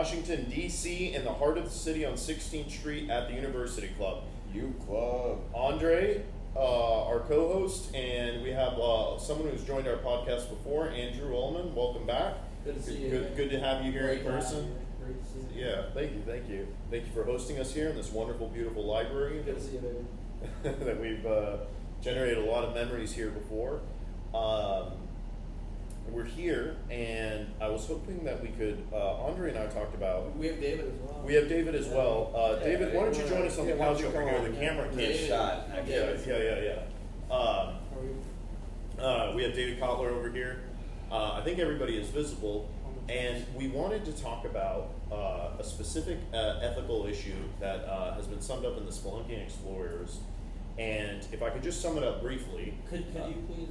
Washington, D.C., in the heart of the city on 16th Street at the University Club. Club. Andrei, our co-host, and we have someone who's joined our podcast before, Andrew Ullman. Welcome back. Good to see you. Good to have you here in person. Great to see you. Yeah, thank you. Thank you for hosting us here in this wonderful, beautiful library. Good to see you, baby. That we've generated a lot of memories here before. We're here, and I was hoping that we could, Andrei and I talked about... We have David as well. We have David as well. David, why don't you join us on the couch over here? The camera Get can't... shot. Yeah. We have David Kotler over here. I think everybody is visible, and we wanted to talk about a specific ethical issue that has been summed up in the Speluncean Explorers, and if I could just sum it up briefly... Could you please...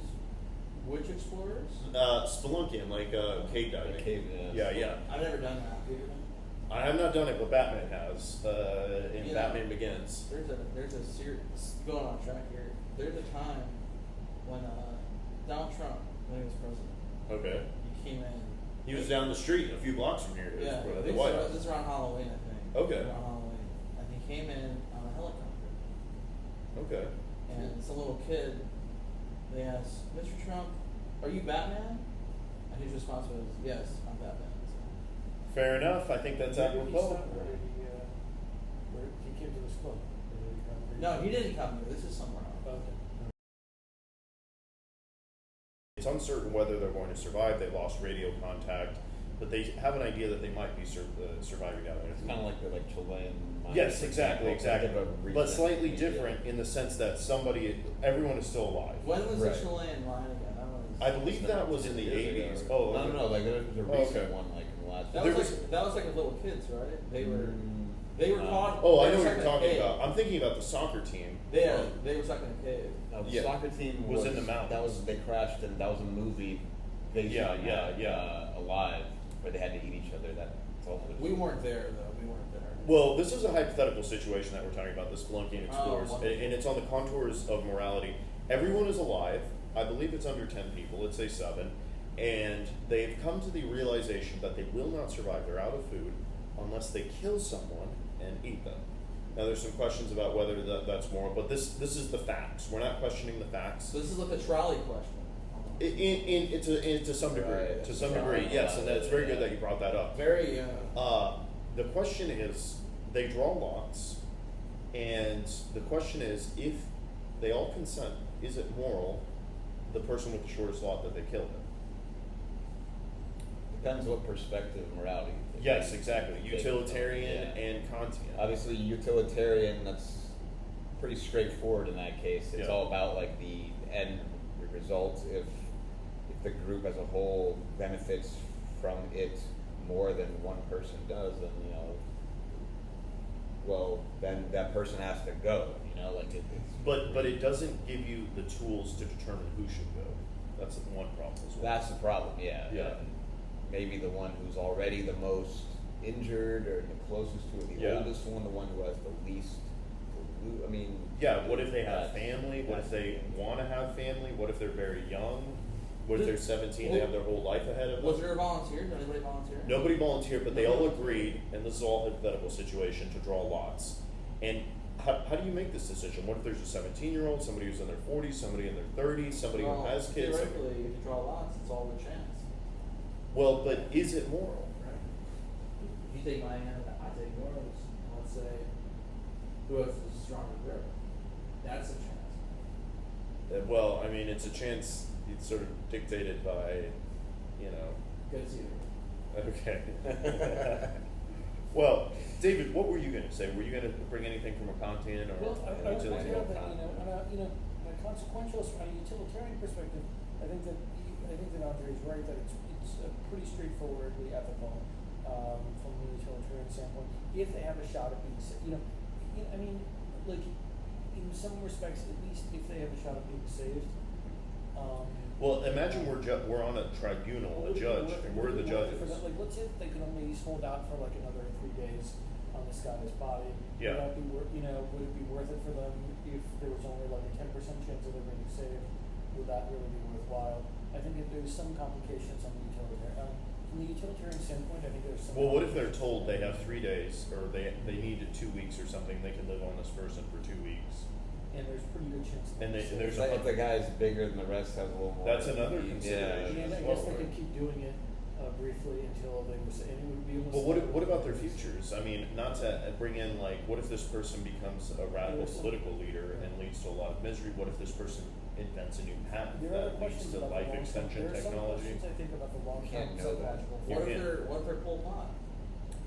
Which explorers? Speluncean, like cave diving. Yeah. I've never done that. Have you ever done I have not done it, but Batman has in Batman Begins. There's a series going on track here. There's a time when Donald Trump, when he was president, Okay. he came in. He was down the street, a few blocks from here. Yeah, The White House. this is around Halloween, I think. Okay. Around Halloween, and he came in on a helicopter. Okay. And some little kid, they asked, Mr. Trump, are you Batman? And his response was, yes, I'm Batman. So. Fair enough. I think that's apropos. He came to this club. No, he didn't come here. This is somewhere else. Okay. It's uncertain whether they're going to survive. They lost radio contact, but they have an idea that they might be surviving down there. It's kind of like the Chilean. Yes, exactly. But slightly Yeah. different in the sense that everyone is still alive. When was Right. the Chilean line again? I believe that was in the 80s. Oh, no, like there's a recent okay. one, like in the last. That was like little kids, right? They were caught. Oh, I they know were what you're stuck in a talking cave. about. I'm thinking about the soccer team. They were stuck in a cave. The Yeah. soccer team Was in the mountains. They crashed, and that was a movie. Based on Alive, where they had to eat each other. That's all. We weren't there though. We weren't there. Well, this is a hypothetical situation that we're talking about, the Speluncean Explorers, wonderful. and it's on the contours of morality. Everyone is alive. I believe it's under 10 people, let's say 7, and they've come to the realization that they will not survive. They're out of food unless they kill someone and eat them. Now, there's some questions about whether that's moral, but this is the facts. We're not questioning the facts. So this is like the trolley question. To some degree, Right. to some degree, yes, and it's very good that you brought that up. Very. The question is, they draw lots, and the question is, if they all consent, is it moral, the person with the shortest lot, that they kill him? Depends what perspective of morality. Yes, exactly. Utilitarian and Kantian. Obviously, utilitarian, that's pretty straightforward in that case. It's all about like the end result. If the group as a whole benefits from it more than one person does, then then that person has to go. But it doesn't give you the tools to determine who should go. That's one problem as well. That's the problem. Yeah. Yeah. And maybe the one who's already the most injured or the closest to it, the oldest one, the one who has the least. I mean. Yeah. What if they have family? What if they want to have family? What if they're very young? What if they're 17? They have their whole life ahead of them. Was there a volunteer? Did anybody volunteer? Nobody volunteered, but they all agreed, and this is all a hypothetical situation, to draw lots. And how do you make this decision? What if there's a 17-year-old, somebody who's in their 40s, somebody in their 30s, somebody who has kids? Theoretically, if you draw lots, it's all the chance. Well, but is it moral? Right. If you take my hand, I take yours. Let's say who has a stronger grip. That's a chance. Well, I mean, it's a chance. It's sort of dictated by, Good to see you. Okay. Well, David, what were you going to say? Were you going to bring anything from a Kantian or I would point utilitarian? out that on a consequentialist, on a utilitarian perspective, I think that Andrei is right that it's pretty straightforwardly ethical from the utilitarian standpoint. If they have a shot at being saved, like in some respects, at least if they have a shot at being saved. Well, imagine we're on a tribunal, a judge, and we're the judges. Let's say that they could only hold out for like another 3 days on this guy's body. Yeah. Would it be worth it for them if there was only like a 10% chance of them being saved? Would that really be worthwhile? I think if there's some complications on the from the utilitarian standpoint, I think there's some. Well, what if they're told they have 3 days, or they need 2 weeks or something? They can live on this person for 2 weeks. And there's pretty good chance. And there's It's like if the guy's bigger than the rest, has a little more. That's another Yeah. consideration. And I as guess well, they could right? keep doing it briefly until they were saying it would be almost. Well, what about their futures? I mean, not to bring in like, what if this person becomes a radical political leader and leads to a lot of misery? What if this person invents a new patent There are that leads questions to about life the long-term- extension there are some technology? questions, I think, about the long-term Can't know that. psychological. You can't. What if they're Pol Pot?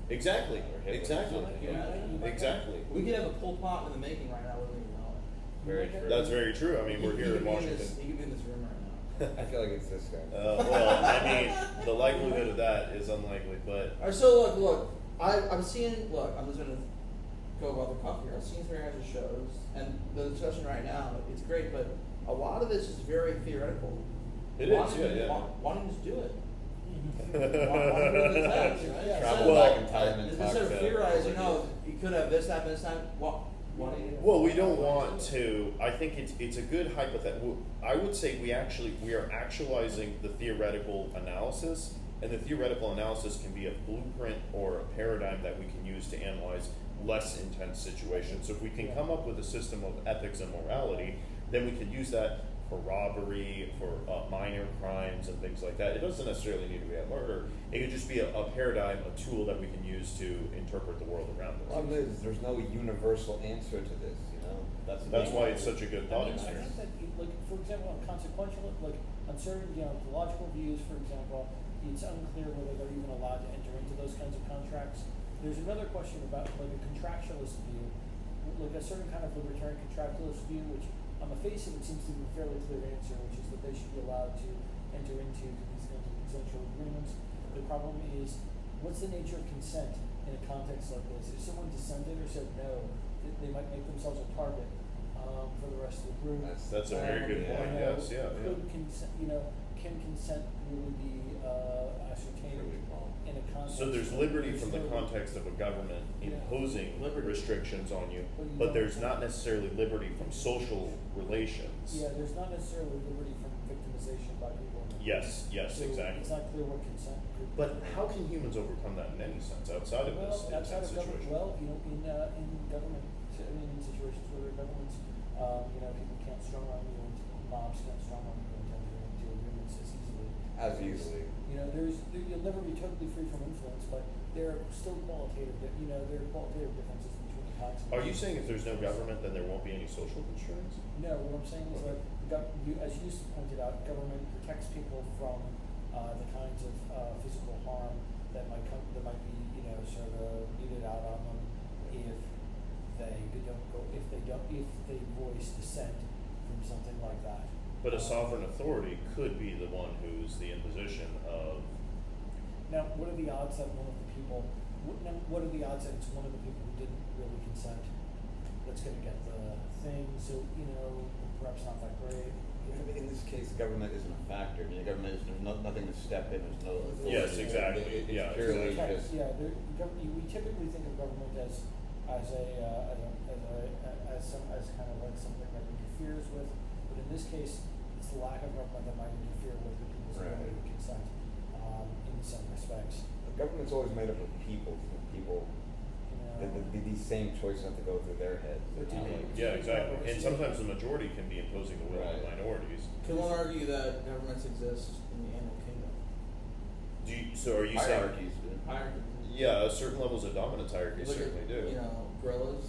Exactly. Or Hitler. Exactly. Yeah. Exactly. We could have a Pol Pot in the making right now. We don't even know it. Very true. That's very true. I mean, we're here in He could be Washington. He could be in this room right now. I feel like it's this guy. Well, I mean, the likelihood of that is unlikely, but All right, so look. I'm seeing. Look, I'm just gonna go about the cuff here. I'm seeing some of your guys' shows, and the discussion right now, it's great, but a lot of this is very theoretical. it Why is. don't Yeah, you- yeah. Why don't you just do it? Why Well, don't you do the text, right? Travel Well, back in time and talk Instead of to theorizing, religious- you could have this happen this time. Why don't you? we don't want to. I think it's a good hypothetical. I would say we are actualizing the theoretical analysis, and the theoretical analysis can be a blueprint or a paradigm that we can use to analyze less intense situations. So if we can come up with a system of ethics and morality, then we could use that for robbery, for minor crimes and things like that. It doesn't necessarily need to be a murder. It could just be a paradigm, a tool that we can use to interpret the world around The us. problem is, there's no universal answer to this, you know? That's Why it's such a good thought I experiment. think that, like, for example, on consequential, like, on certain deontological views, for example, it's unclear whether they're even allowed to enter into those kinds of contracts. There's another question about, like, a contractualist view, like a certain kind of libertarian contractualist view, which on the face of it seems to be a fairly clear answer, which is that they should be allowed to enter into these kinds of consensual agreements. The problem is, what's the nature of consent in a context like this? If someone dissented or said no, they might make themselves a target for the rest of the group. That's a very good point. Yes, yeah, yeah. Could consent, can consent really be ascertained in a context? So there's where liberty from the no- context of a government imposing Liberty. restrictions on you, But you but don't- there's not necessarily liberty from social relations. Yeah, there's not necessarily liberty from victimization by people. Yes, So exactly. It's not clear what consent could. But how can humans overcome that in any sense outside of Well, this outside intense of government, situation? well, in government, in situations where there are governments, people can't strong arm you, mobs can't strong arm you into entering into agreements as easily. As easily. You'll never be totally free from influence, but there are still qualitative differences between the kinds. Are you saying if there's no government, then there won't be any social constraints? No, what I'm saying is that, as you pointed out, government protects people from the kinds of physical harm that might be, sort of meted out on them if they voice dissent from something like that. But a sovereign authority could be the one who's the imposition of. Now, what are the odds that one of the people? What are the odds that it's one of the people who didn't really consent that's going to get the thing? So perhaps not that great. In this case, government isn't a factor. I mean, the government there's nothing to step in. There's no authority. Yes, exactly. It's Yeah, purely exactly. just. We typically think of government as kind of like something that interferes with, but in this case, it's the lack of government that might interfere with the people's ability to consent in some respects. The government's always made up of people. These same choices have to go through their heads. They're not like- Yeah, exactly. And sometimes the majority can be imposing the will of Right. minorities. Can one argue that governments exist in the animal kingdom? So are you saying? Hierarchies. Hierarchy. Yeah, certain levels of dominant hierarchy Look certainly at, do. Gorillas.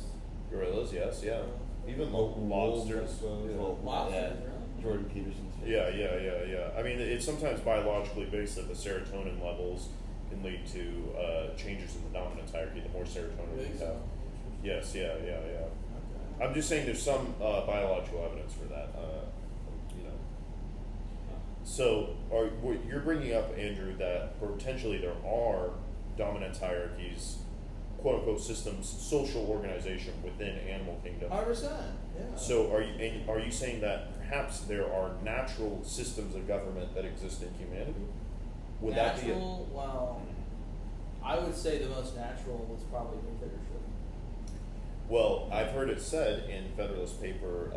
Gorillas, yes, yeah. Even Wolves, lobsters. I suppose. Yeah. Well, Lobsters, yeah. really? Jordan Peterson's. Yeah. I mean, it's sometimes biologically based that the serotonin levels can lead to changes in the dominance hierarchy. The more serotonin Really? we have. Yes, yeah. Okay. I'm just saying there's some biological evidence for that. So, what you're bringing up, Andrew, that potentially there are dominance hierarchies, quote unquote systems, social organization within animal kingdom. 100%. Yeah. So are you saying that perhaps there are natural systems of government that exist in humanity? Would that be natural? Well, I would say the most natural was probably dictatorship. Well, I've heard it said in Federalist Paper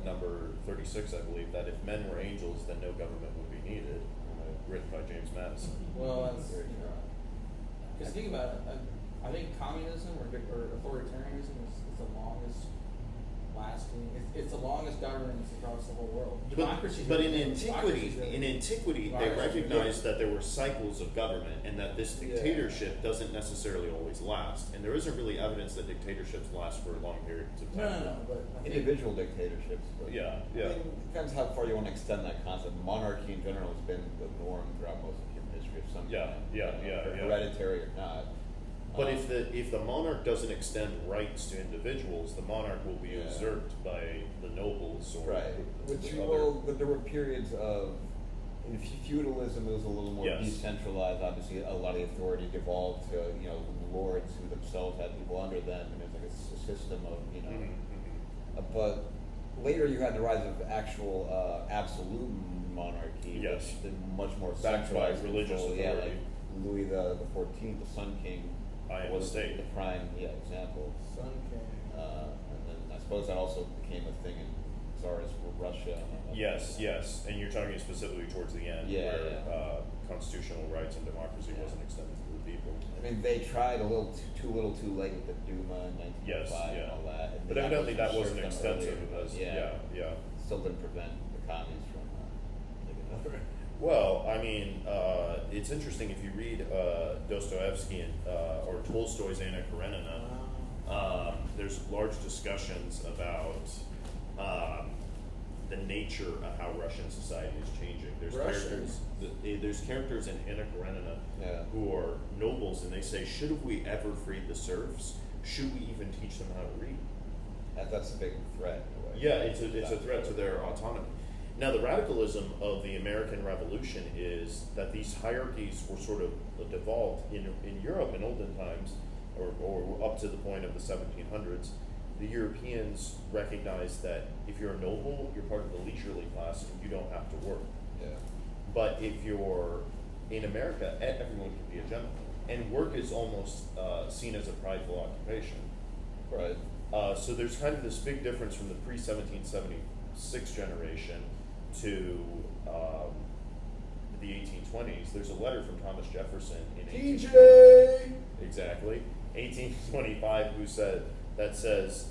number 36, I believe, that if men were angels, then no government would be needed. written by James Madison. Well, that's because think about it. I think communism or authoritarianism is the longest lasting. It's the longest governance across the whole world. But in antiquity, they recognized that there were cycles of government, and that this dictatorship doesn't necessarily always last. And there isn't really evidence that dictatorships last for long periods of time. No. But individual dictatorships. But Yeah. I mean, it depends how far you want to extend that concept. Monarchy in general has been the norm throughout most of human history of some kind. Hereditary or not. But if the monarch doesn't extend rights to individuals, the monarch will be usurped by the nobles or but there were periods of in feudalism. It was a little more decentralized. Obviously, a lot of the authority devolved to lords who themselves had people under them, and it was like a system of But later, you had the rise of actual absolute monarchy, which is much more centralized, religious authority. Yeah, like Louis the 14th, the Sun King. Was the prime example. Sun King. And then I suppose that also became a thing in Tsarist Russia. Yes, and you're talking specifically towards the end, where constitutional rights and democracy wasn't extended to the people. I mean, they tried a little too late with the Duma in 1905 and all that. And but evidently that wasn't extensive. Still didn't prevent the communists from taking over. Well, I mean, it's interesting if you read Dostoevsky or Tolstoy's Anna Karenina. There's large discussions about the nature of how Russian society is changing. There's characters in Anna Karenina who are nobles, and they say, "Should we ever free the serfs? Should we even teach them how to read?" That's a big threat. In a way. Yeah, it's a threat to their autonomy. Now, the radicalism of the American Revolution is that these hierarchies were sort of devolved in Europe in olden times, or up to the point of the 1700s. The Europeans recognized that if you're a noble, you're part of the leisurely class and you don't have to work. Yeah. But if you're in America, everyone can be a gentleman. And work is almost seen as a prideful occupation. Right. So there's kind of this big difference from the pre-1776 generation to the 1820s. There's a letter from Thomas Jefferson in 1825 that says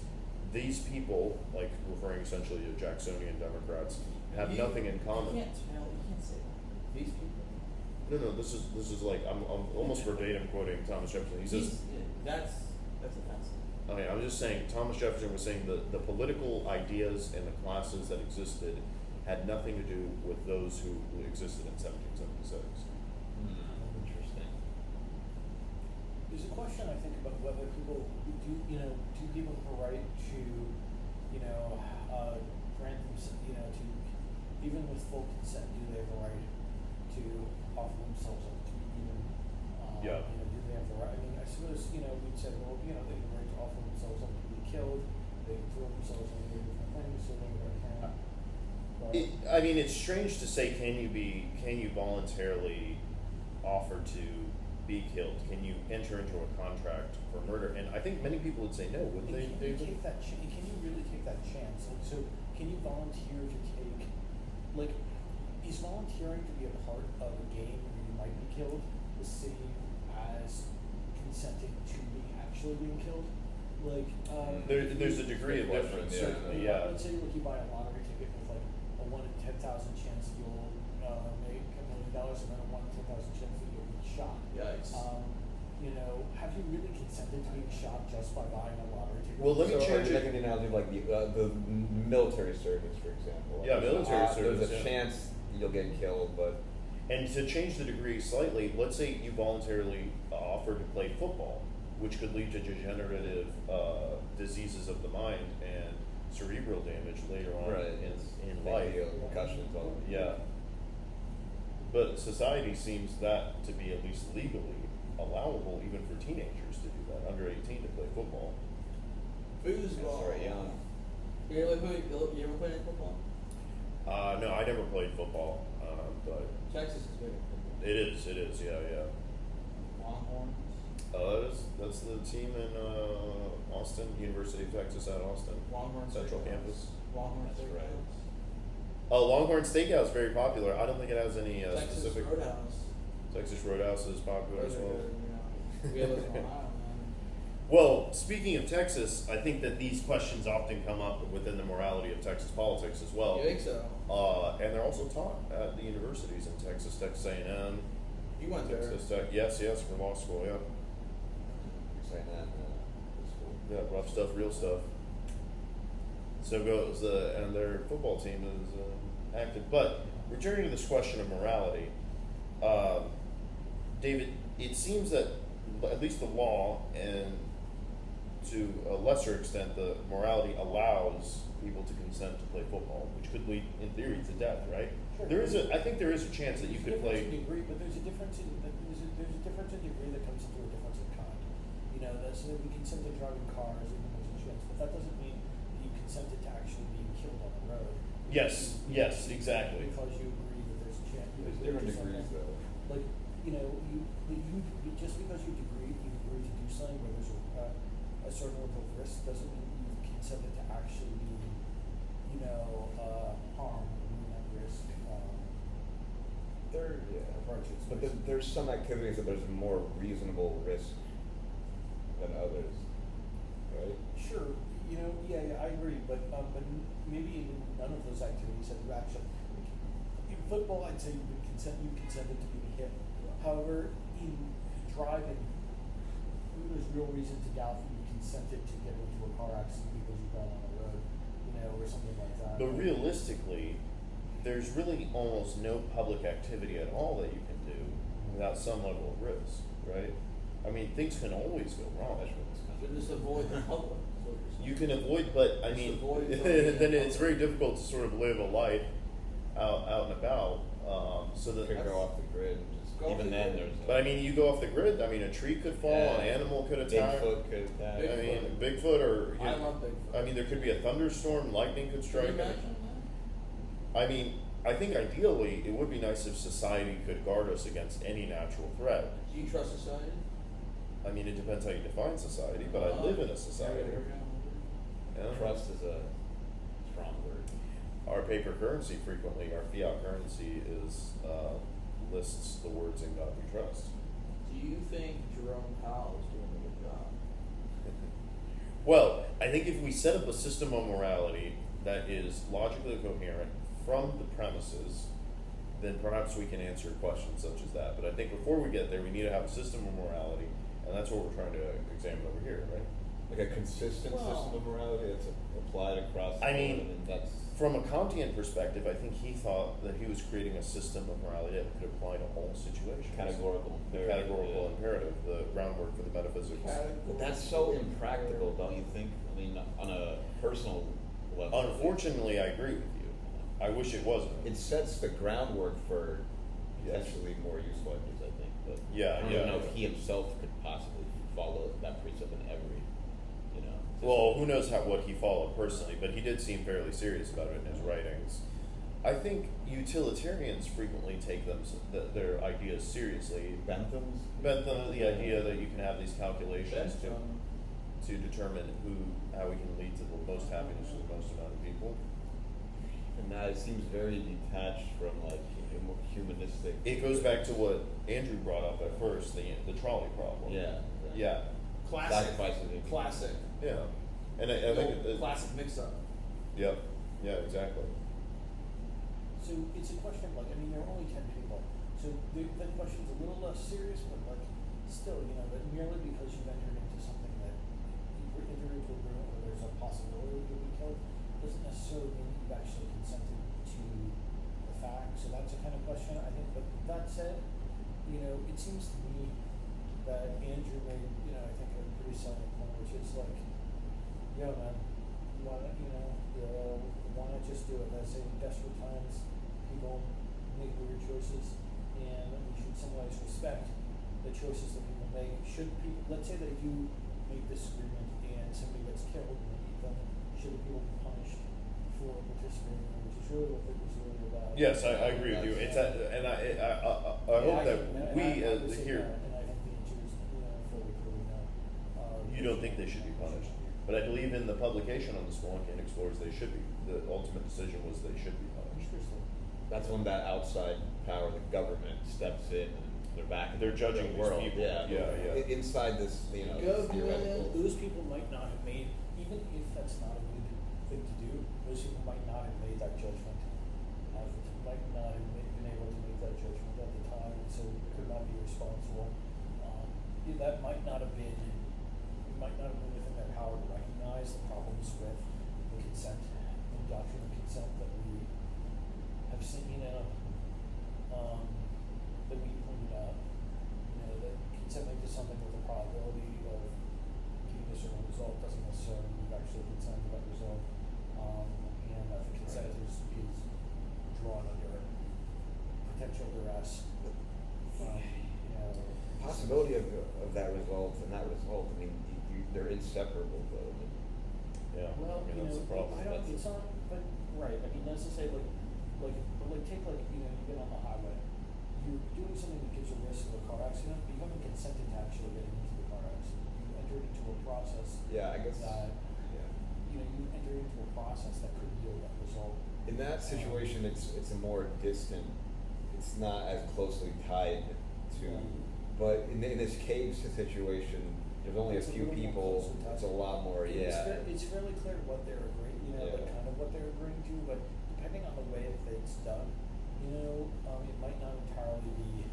these people, like referring essentially to Jacksonian Democrats, have nothing in common. You can't say that. These people. No. This is like I'm almost verbatim quoting Thomas Jefferson. He says that's offensive. Okay, I'm just saying Thomas Jefferson was saying the political ideas and the classes that existed had nothing to do with those who existed in 1776. Interesting. There's a question I think about whether people do people have a right to grant them to even with full consent, do they have a right to offer themselves up to even do they have the right? I mean, I suppose we'd say, well, they have the right to offer themselves up to be killed. They can throw themselves on different things, so they can. I mean, it's strange to say, can you voluntarily offer to be killed? Can you enter into a contract for murder? And I think many people would say no. Would they? Can you really take that chance? Like, so can you volunteer to take? Like, is volunteering to be a part of a game where you might be killed the same as consenting to actually being killed? Like, there's a degree of difference. Certainly, yeah. Let's say you buy a lottery ticket with like a 1 in 10,000 chance that you'll make $1 million, and then a 1 in 10,000 chance that you'll be shot. Yikes. Have you really consented to being shot just by buying a lottery ticket? Well, let me change it. Like an analogy, like the military service, for example. Yeah, military service. There's a chance you'll get killed, but. And to change the degree slightly, let's say you voluntarily offer to play football, which could lead to degenerative diseases of the mind and cerebral damage later on in life. Concussions, all of it. Yeah. But society seems that to be at least legally allowable even for teenagers to do that, under 18 to play football. Foosball. That's right, young. You ever played any football? No, I never played football, but Texas is big. it is, yeah. Longhorns. That's the team in Austin, University of Texas at Austin. Longhorns. Central campus. Longhorns. That's right. Longhorn Steakhouse is very popular. I don't think it has any Texas specific. Roadhouse. Texas Roadhouse is popular as Those are well. good, we have those in Ohio, man. Well, speaking of Texas, I think that these questions often come up within the morality of Texas politics as well. You think so? And they're also taught at the universities in Texas, Texas A&M, You went there. Texas Tech. Yes, for law school. Yeah, You're saying that in school. yeah, rough stuff, real stuff. So goes and their football team is active. But returning to this question of morality, David, it seems that at least the law and to a lesser extent the morality allows people to consent to play football, which could lead, in theory, to death. Right? Sure. I think there is a chance that you could play. Degree, but there's a difference in degree that comes into a difference in kind. You know, that's that we consent to driving cars, even though there's a chance, but that doesn't mean that you consented to actually being killed on the road. Yes, exactly. Because you agree that there's a chance. There's different degrees though. Like, you know, you just because you agree to do something where there's a certain level of risk doesn't mean you've consented to actually being, you know, harmed or being at risk. But there's some activities that there's more reasonable risk than others, right? Sure, you know, yeah, I agree, but maybe in none of those activities have you actually. In football, I'd say you consented to being hit. However, in driving, there's real reason to doubt that you consented to get into a car accident because you got on the road, you know, or something like that. But realistically, there's really almost no public activity at all that you can do without some level of risk, right? I mean, things can always go wrong. So just avoid the public. is what you're saying. You can avoid, but I Just mean, avoid then the it's very difficult to sort of live a life out and about. So that, Could go off the grid. Just, Go off even the then, grid. there's. but I mean, you go off the grid. I mean, a tree could fall, Yeah. an animal could attack. Bigfoot could attack. I mean, Bigfoot, or I love Bigfoot. I mean, there could be a thunderstorm, lightning could Can you strike. imagine that? I mean, I think ideally it would be nice if society could guard us against any natural threat. Do you trust society? I mean, it depends how you define society, but I live in a society. There we go. Yeah. Trust is a strong word. Our paper currency frequently, our fiat currency is lists the words "In God We Trust." Do you think Jerome Powell is doing a good job? Well, I think if we set up a system of morality that is logically coherent from the premises, then perhaps we can answer questions such as that. But I think before we get there, we need to have a system of morality, and that's what we're trying to examine over here, right? Like a consistent Well- system of morality that's applied across the I board, mean, and that's From a Kantian perspective, I think he thought that he was creating a system of morality that could apply to all situations. categorical. The imperative, categorical yeah. imperative, the groundwork for the metaphysics. But that's so impractical, don't you think? I mean, on a personal level. Unfortunately, I agree with you. I wish it wasn't. It sets the groundwork for Yes. potentially more useful ideas, I think. But Yeah, I don't yeah. even know if he himself could possibly follow that precept in every, you know. Well, who knows what he followed personally, but he did seem fairly serious about it in his writings. I think utilitarians frequently take their ideas seriously. Bentham's. Bentham, the idea that you can have these calculations Bentham. to determine how we can lead to the most happiness for the most amount of people. And that it seems very detached from like humanistic. It goes back to what Andrew brought up at first, the trolley problem. Yeah. Yeah. Classic. Sacrifices it. Classic. Yeah. And I The think old classic mix-up. Yep. Yeah, exactly. So it's a question of like, I mean, there are only 10 people. So the question's a little less serious, but like, still, you know, that merely because you've entered into something that you've entered into a room where there's a possibility that you'll be killed, doesn't necessarily mean you've actually consented to the fact. So that's a kind of question, I think. But that said, you know, it seems to me that Andrew made, you know, I think a pretty salient point, which is like, yo man, why not, why not just do it? I say in desperate times, people make weird choices, and we should in some ways respect the choices that people make. Should people, let's say that you make this agreement and somebody gets killed in the event, should people be punished for participating in it, which is really what it was really about. Yes, I agree with you. It's and I hope that we here. And I think the answer is, fairly clearly no. You don't think they should be punished, but I believe in the publication on the Speluncean Explorers they should be. the ultimate decision was they should be punished. Interesting. That's when that outside power, the government, steps in and they're back in They're judging the these world. people. Yeah, Yeah. Inside this, you know, Go, theoretical. Those people might not have made, even if that's not a good thing to do, those people might not have made that judgment. Might not have been able to make that judgment at the time, and so could not be responsible. That might not have been, within their power to recognize the problems with the consent, the doctrine of consent that we have seen, that we pointed out. That consent might be something with the probability of getting a certain result doesn't necessarily mean you've actually consented to that result. And that the consent is drawn under potential duress. Possibility of that result and that result, I mean, they're inseparable though. Yeah. Well, That's the problem. I don't, it's not, but, right, I mean, that's to say, take, you get on the highway, you're doing something that gives a risk of a car accident, but you haven't consented to actually getting into the car accident. You entered into a process. Yeah, I guess. That, you enter into a process that could yield that result. In that situation, it's a more distant. It's not as closely tied to. But in this cave situation, there's only a few people. It's a lot more. Yeah. It's fairly clear what they're agreeing. Kind of what they're agreeing to, but depending on the way that it's done, it might not entirely be.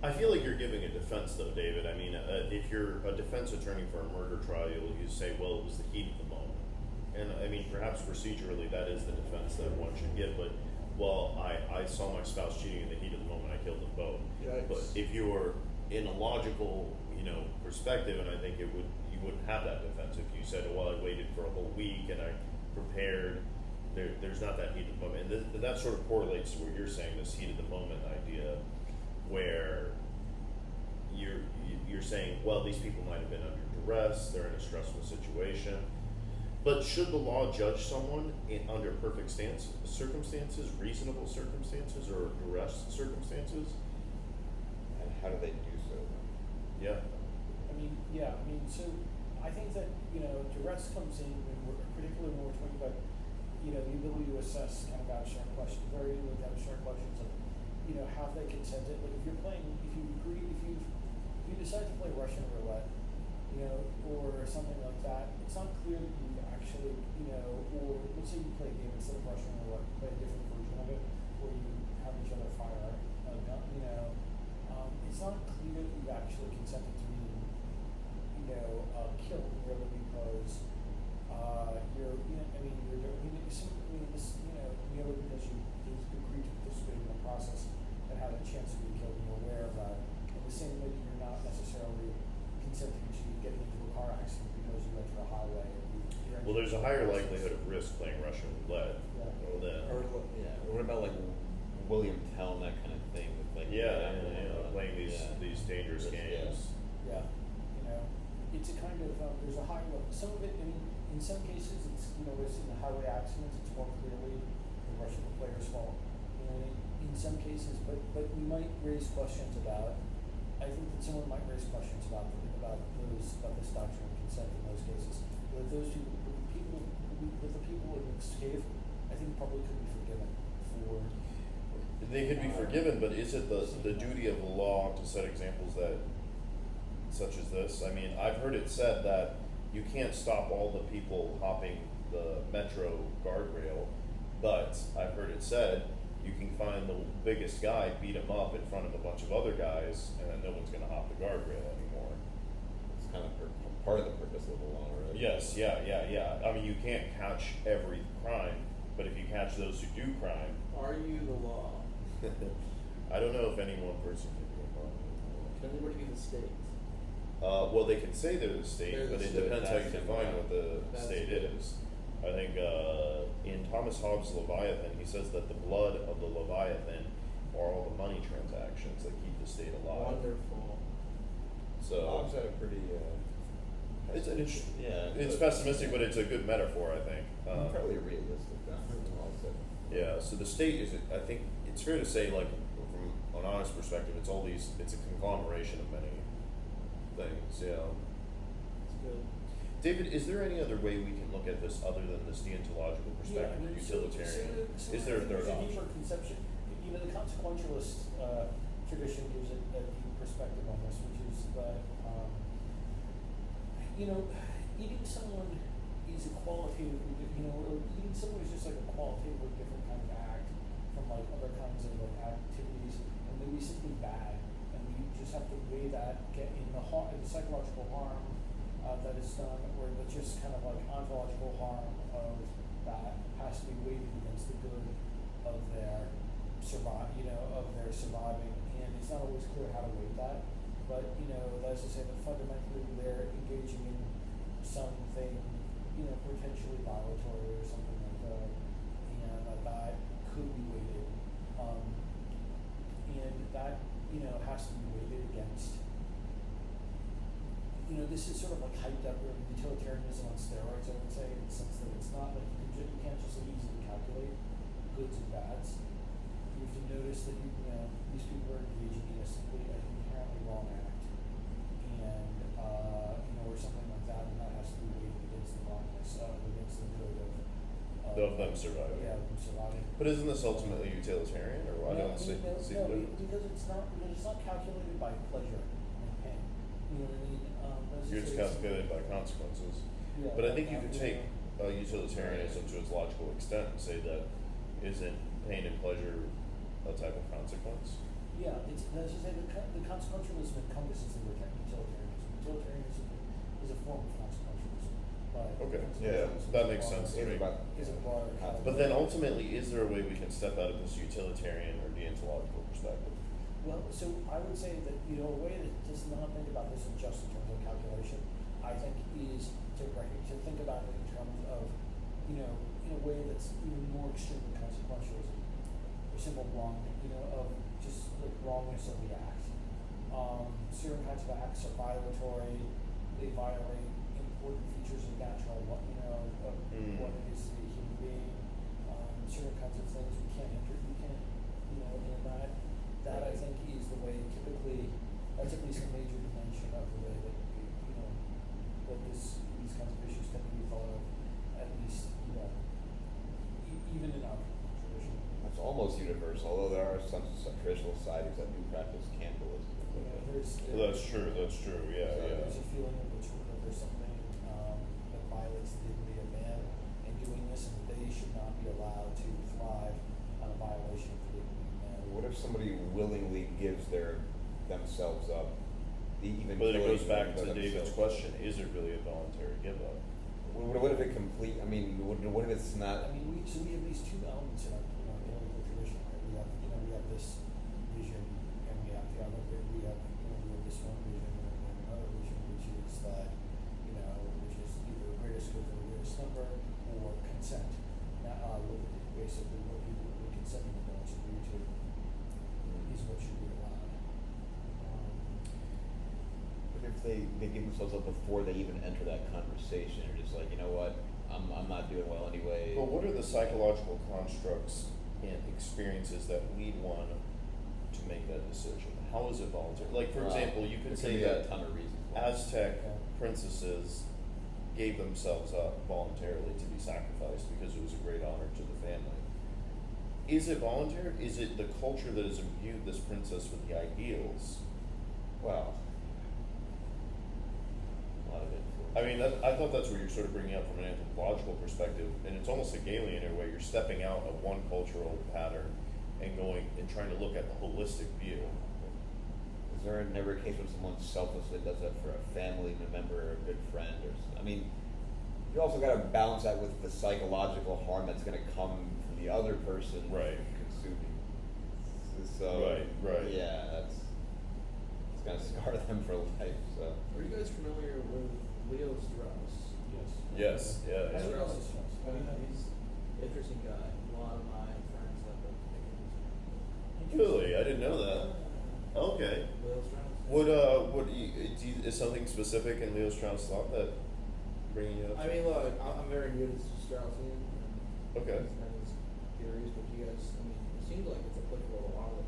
I feel like you're giving a defense, though, David. I mean, if you're a defense attorney for a murder trial, you say, well, it was the heat of the moment. And, I mean, perhaps procedurally that is the defense that one should give, but, well, I saw my spouse cheating in the heat of the moment, I killed them both. Yikes. But if you were in a logical, perspective, and I think you wouldn't have that defense if you said, well, I waited for a whole week and I prepared. There's not that heat of the moment. And that sort of correlates to what you're saying, this heat of the moment idea, where you're saying, well, these people might have been under duress, they're in a stressful situation. But should the law judge someone under perfect circumstances, reasonable circumstances, or duress circumstances? And how do they do so? Yeah. So I think that, duress comes in particularly when we're talking about, the ability to assess kind of abstract questions, very abstract questions of, have they consented? Like if you decide to play Russian roulette, or something like that, it's not clear that you actually, or let's say you play a game instead of Russian roulette, play a different version of it, where you have each other fire a gun, it's not clear that you've actually consented to being, killed merely because merely because you agreed to participate in the process and had a chance to be killed and you're aware of that. In the same way that you're not necessarily consenting to getting into a car accident because you enter a highway. Well, there's a higher likelihood of risk playing Russian roulette. Yeah. Well, then. What about like William Tell, that kind of thing? With like playing these dangerous games. Yeah. It's a kind of there's a high level. Some of it, in some cases, it's it's in the highway accidents. It's more clearly the Russian player's fault. In some cases, but we might raise questions about. I think that someone might raise questions about this doctrine of consent in those cases. But those people in this cave, I think probably could be forgiven for. They could be forgiven, but is it the duty of the law to set examples that, such as this? I mean, I've heard it said that you can't stop all the people hopping the metro guardrail, but I've heard it said you can find the biggest guy, beat him up in front of a bunch of other guys, and then no one's going to hop the guardrail anymore. It's kind of part of the purpose of the law, right? Yes, yeah. I mean, you can't catch every crime, but if you catch those who do crime... Are you the law? I don't know if any one person can do a crime. Can anybody be the state? Well, they can say they're the state, They're the but it state. depends how you define what the That's state good. is. I think in Thomas Hobbes' Leviathan, he says that the blood of the Leviathan are all the money transactions that keep the state alive. Wonderful. So Hobbes had a pretty. it's an interesting. Yeah. It's pessimistic, but it's a good metaphor, I think. Probably realistic. Also. Yeah. So the state is, I think, it's fair to say, like from an honest perspective, it's a conglomeration of many things. Yeah. It's good. David, is there any other way we can look at this other than this deontological perspective or utilitarian? Is there a third there's a option? deeper conception. The consequentialist tradition gives it a deep perspective on this, which is that eating someone is a qualitatively, or eating someone is just like a qualitatively different kind of act from like other kinds of like activities, and maybe simply bad, and you just have to weigh that, get in the psychological harm that is done, or the just kind of like ontological harm of that has to be weighed against the good of their surviving, and it's not always clear how to weigh that. But that's to say that fundamentally they're engaging in something, potentially violatory or something like that, and that could be weighted, and that has to be weighted against. This is sort of like hyped up utilitarianism on steroids, I would say, in the sense that it's not like you can't just easily calculate goods and bads. You have to notice that these people are engaging in a simply an inherently wrong act, and or something like that, and that has to be weighted against the wrongness against the good Of them surviving. Yeah, of them surviving. But isn't this ultimately utilitarian, or why don't see the difference? Because it's not calculated by pleasure and pain. You know what I mean? You're just calculated by consequences. Yeah, But I think you could yeah. take utilitarianism to its logical extent and say that isn't pain and pleasure a type of consequence? Yeah, that's to say the consequentialism encompasses the utilitarianism. Utilitarianism is a form of consequentialism. Okay, Yeah, that makes sense to me. Is a broader category. But then ultimately, is there a way we can step out of this utilitarian or deontological perspective? Well, so I would say that a way that does not think about this just in terms of calculation, I think, is to think about it in terms of, in a way that's even more extreme than consequentialism, or simple wrong, of just the wrongness of the act. Certain kinds of acts are violatory; they violate important features of natural, what it is to be a human being. Certain kinds of things we can't, and that I think is the way typically, that's at least a major dimension of the way that that these kinds of issues tend to be thought of, at least, even in our tradition. That's almost universal, although there are some traditional societies that do practice cannibalism. Well, that's true, yeah. There's a feeling that there's something that violates the dignity of man in doing this, and that they should not be allowed to thrive on a violation of the dignity of man. What if somebody willingly gives themselves up? But it goes back to David's question: is it really a voluntary give up? What if it complete? I mean, what if it's not? I mean, we have these two elements in our analytical tradition, right? We have this vision, and we have the other. We have this one vision and another vision, which is that which is either the greatest good for the greatest number or consent. Basically, what people would consent and adults agree to is what should be allowed. What if they give themselves up before they even enter that conversation? They're just like, you know what, I'm not doing well anyway. But what are the psychological constructs and experiences that lead one to make that decision? How is it voluntary? Like, for example, you could say that a ton of reasons. Aztec princesses gave themselves up voluntarily to be sacrificed because it was a great honor to the family. Is it voluntary? Is it the culture that has imbued this princess with the ideals? Well, a lot of it. I mean, I thought that's what you're sort of bringing up from an anthropological perspective, and it's almost Hegelian in a way. You're stepping out of one cultural pattern and going and trying to look at the holistic view. Is there never a case when someone selflessly does that for a family member or a good friend? I mean, you also got to balance that with the psychological harm that's going to come from the other person consuming. So, Right. Yeah, it's going to scar them for life. So. Are you guys familiar with Leo Strauss? Yes. Yeah. Strauss. He's an interesting guy. A lot of my friends have been picking his Really, I didn't know that. Okay. Leo Strauss. Is something specific in Leo Strauss' thought that bringing you up? I mean, look, I'm very new to Straussian. Okay. And his theories, but you guys, I mean, it seems like it's applicable to a lot of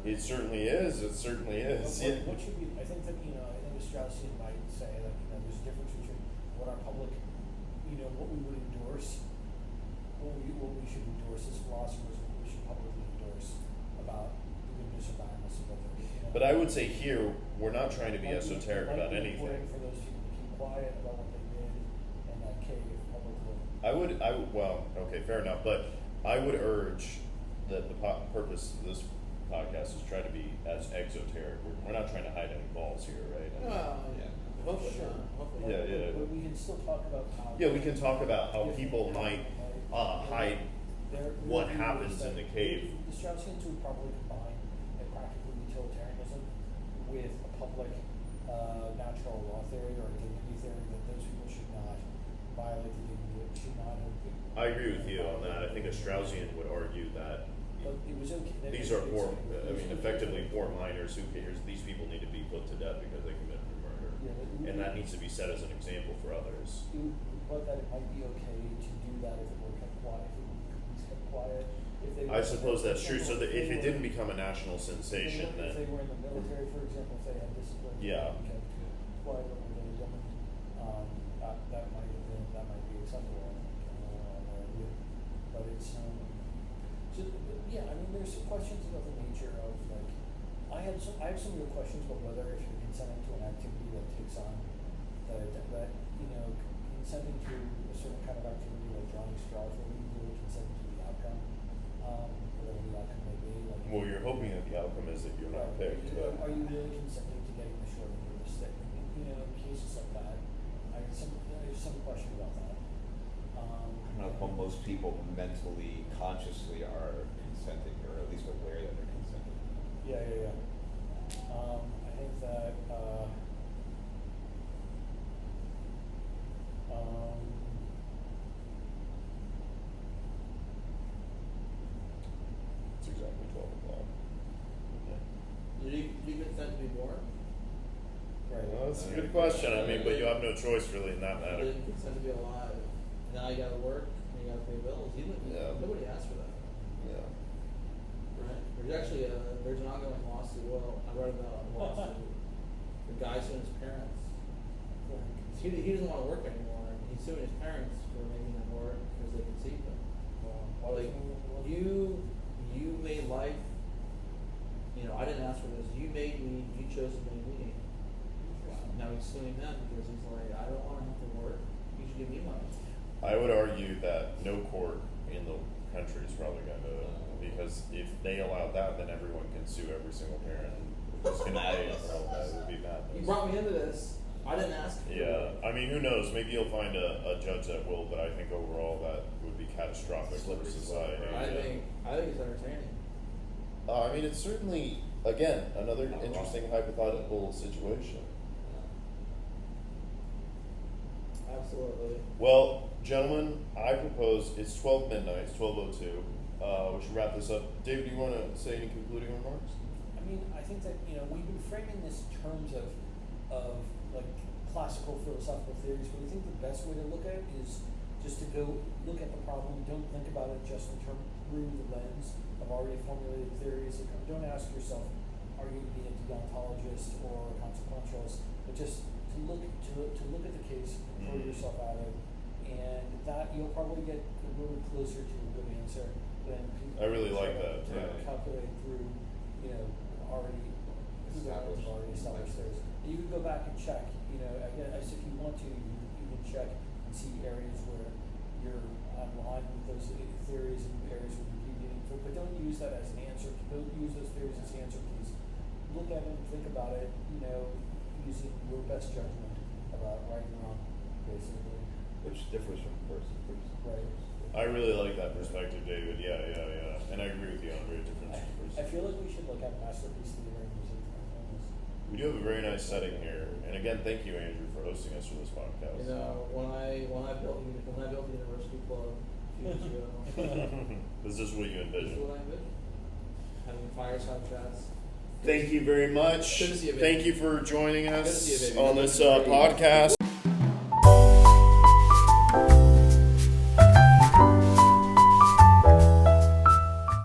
It certainly is. It certainly is. But what should be? I think that I think a Straussian might say that there's a difference between what our public, what we would endorse, what we should endorse as philosophers, and what we should publicly endorse about the goodness or badness of others. But I would say here we're not trying to be Might esoteric might about be anything. important for those people to keep quiet about what they did in that cave publicly. Well, okay, fair enough. But I would urge that the purpose of this podcast is try to be as exoteric. We're not trying to hide any balls here, right? Yeah. Hopefully Sure. not. Hopefully Yeah, not. yeah. But we can still talk about how. Yeah, we can talk about how different people might hide what happens in the cave. The Straussians would probably combine a practical utilitarianism with a public natural law theory or a dignity theory that those people should not violate the dignity, should not have. I agree with you on that. I think a Straussian would argue that But it was okay. these are poor, effectively poor minors. Who cares? These people need to be put to death because they committed murder. Yeah, And that needs to be set as an example for others. But that it might be okay to do that if it were kept quiet, if it was kept quiet. If they I were- suppose that's for true. So example, that if it they didn't were- become a national sensation, if they then were in the military, for example, if they had discipline, Yeah. they kept quiet over the women, that might be acceptable. But it's there's some questions about the nature of I have some real questions about whether if you're consenting to an activity that takes on that consenting to a certain kind of activity like drawing straws, whether you really consent to the outcome, whatever the outcome may be. well, you're hoping that the outcome is that you're not picked. Are you really consenting to getting the short end of the stick? In cases like that, there's some question about that. I don't know if most people mentally, consciously are consenting, or at least aware that they're consenting. Yeah. I think that. It's exactly 12 o'clock. Did you consent to be born? Right. Well, that's a good question. I mean, but you have no choice really in that You matter. didn't consent to be alive. Now you gotta work and you gotta pay bills. Yeah. Nobody asked for that. Yeah. Right? There's actually there's an ongoing lawsuit. Well, I read about a lawsuit. The guy suing his parents. He doesn't want to work anymore. He's suing his parents for making them work because they conceived him. Like you made life. I didn't ask for this. You made me. You chose to make me. Now he's suing them because he's like, I don't want to have to work. You should give me money. I would argue that no court in the country is probably going to, because if they allow that, then everyone can sue every single parent. Who's going to pay for all that? It would be madness. You brought me into this. I didn't ask for Yeah, I mean, who knows? Maybe you'll find a judge that will, but I think overall that would be catastrophic for society. I think it's entertaining. I mean, it's certainly, again, another interesting hypothetical situation. Absolutely. Well, gentlemen, I propose it's 12 midnight, it's 12:02. We should wrap this up. David, do you want to say any concluding remarks? I think that we've been framing this in terms of classical philosophical theories, but I think the best way to look at it is just to go look at the problem. Don't think about it just through the lens of already formulated theories. Don't ask yourself, are you going to be a deontologist or a consequentialist? But just to look at the case, throw yourself at it, and that you'll probably get a little closer to a good answer than people. I really like that, to yeah. calculate through, already established theories. You can go back and check. I guess if you want to, you can check and see areas where you're online with those theories and areas where you're deviating from. But don't use that as an answer. Don't use those theories as an answer. Please look at it and think about it. Using your best judgment about right and wrong, basically. Which differs from person to person. Right. I really like that perspective, David. Yeah. And I agree with you, Andrei. I feel like we should look at masterpiece theater and music. We do have a very nice setting here, and again, thank you, Andrew, for hosting us for this podcast. When I built the University Club a few years ago, Is this what you this is envisioned? what I envisioned. Having fireside chats. Thank you very much. Good to see you, baby. Thank you for joining Good to us see you, baby. on this Great. podcast.